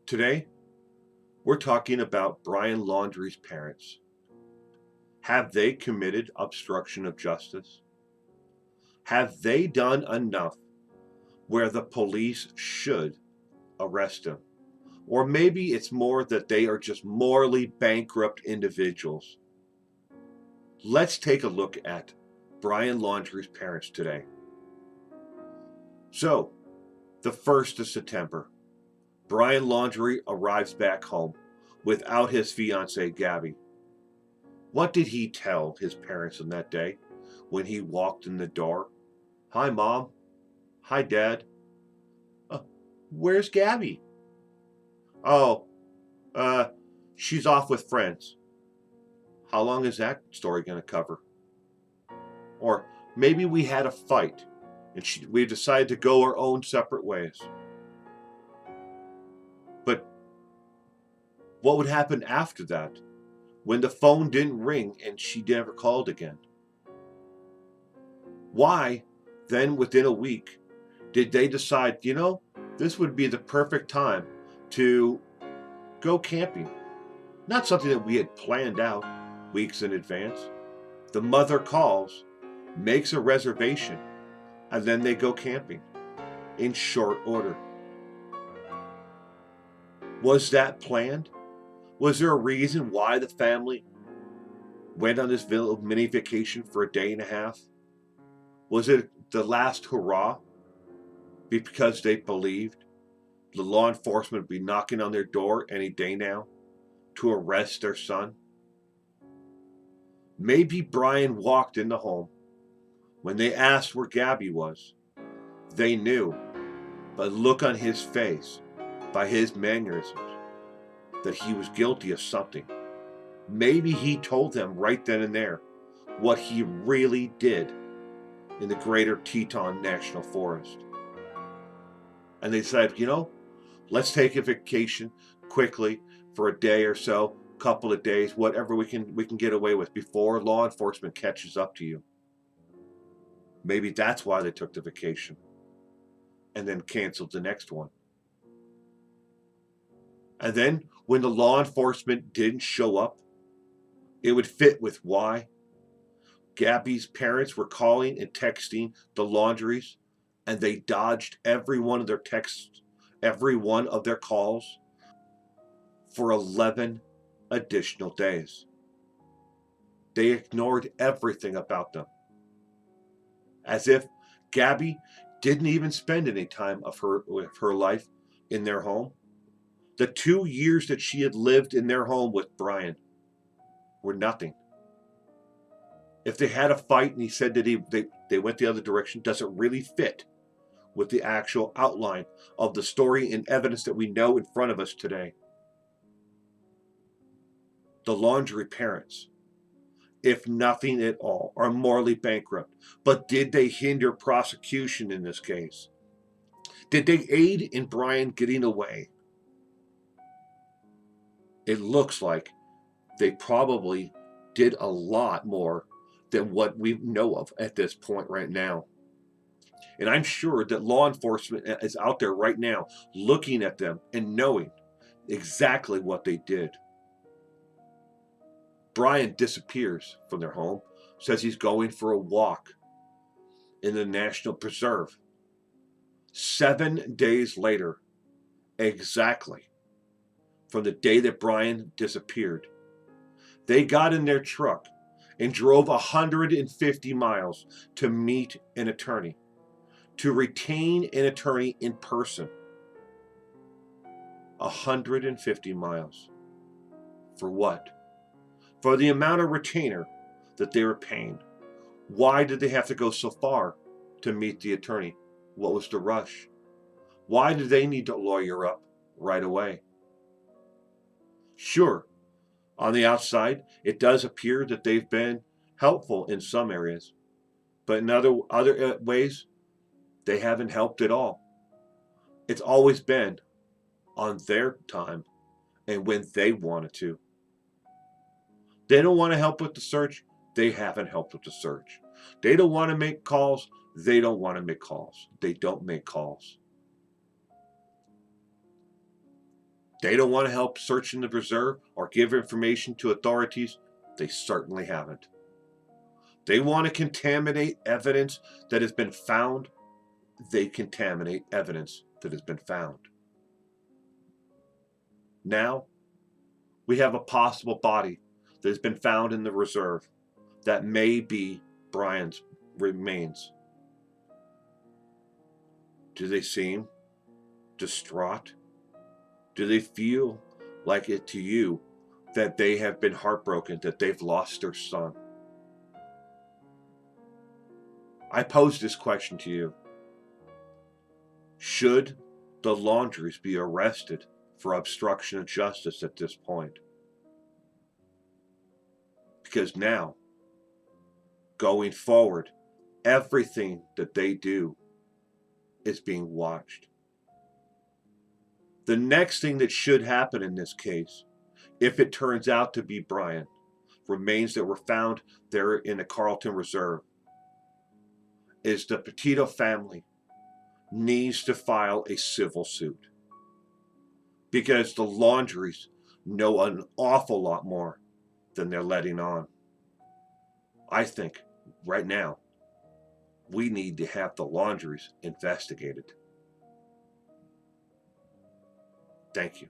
Today, we're talking about Brian Laundries' parents. Have they committed obstruction of justice? Have they done enough where the police should arrest him? Or maybe it's more that they are just morally bankrupt individuals. Let's take a look at Brian Laundries' parents today. So, the 1st of September, Brian Laundrie arrives back home without his fiancée, Gabby. What did he tell his parents on that day when he walked in the door? Hi, Mom. Hi, Dad. Uh, where's Gabby? Oh, uh, she's off with friends. How long is that story going to cover? Or maybe we had a fight and we decided to go our own separate ways. But what would happen after that when the phone didn't ring and she never called again? Why, then within a week, did they decide, this would be the perfect time to go camping? Not something that we had planned out weeks in advance. The mother calls, makes a reservation, and then they go camping in short order. Was that planned? Was there a reason why the family went on this little mini vacation for a day and a half? Was it the last hurrah because they believed the law enforcement would be knocking on their door any day now to arrest their son? Maybe Brian walked in the home. When they asked where Gabby was, they knew by the look on his face, by his mannerisms, that he was guilty of something. Maybe he told them right then and there what he really did in the greater Teton National Forest. And they said, let's take a vacation quickly for a day or so, couple of days, whatever we can get away with before law enforcement catches up to you. Maybe that's why they took the vacation and then canceled the next one. And then when the law enforcement didn't show up, it would fit with why Gabby's parents were calling and texting the Laundries, and they dodged every one of their texts, every one of their calls for 11 additional days. They ignored everything about them, as if Gabby didn't even spend any time of her life in their home. The 2 years that she had lived in their home with Brian were nothing. If they had a fight and he said that they went the other direction, doesn't really fit with the actual outline of the story and evidence that we know in front of us today. The Laundrie parents, if nothing at all, are morally bankrupt. But did they hinder prosecution in this case? Did they aid in Brian getting away? It looks like they probably did a lot more than what we know of at this point right now. And I'm sure that law enforcement is out there right now looking at them and knowing exactly what they did. Brian disappears from their home, says he's going for a walk in the National Preserve. 7 days later, exactly from the day that Brian disappeared, they got in their truck and drove 150 miles to meet an attorney, to retain an attorney in person. 150 miles. For what? For the amount of retainer that they were paying. Why did they have to go so far to meet the attorney? What was the rush? Why did they need to lawyer up right away? Sure, on the outside, it does appear that they've been helpful in some areas, but in other ways, they haven't helped at all. It's always been on their time and when they wanted to. They don't want to help with the search. They haven't helped with the search. They don't want to make calls. They don't want to make calls. They don't make calls. They don't want to help search in the reserve or give information to authorities. They certainly haven't. They want to contaminate evidence that has been found. They contaminate evidence that has been found. Now, we have a possible body that has been found in the reserve that may be Brian's remains. Do they seem distraught? Do they feel like it to you that they have been heartbroken, that they've lost their son? I pose this question to you. Should the Laundries be arrested for obstruction of justice at this point? Because now, going forward, everything that they do is being watched. The next thing that should happen in this case, if it turns out to be Brian, remains that were found there in the Carlton Reserve, is the Petito family needs to file a civil suit. Because the Laundries know an awful lot more than they're letting on. I think, right now, we need to have the Laundries investigated. Thank you.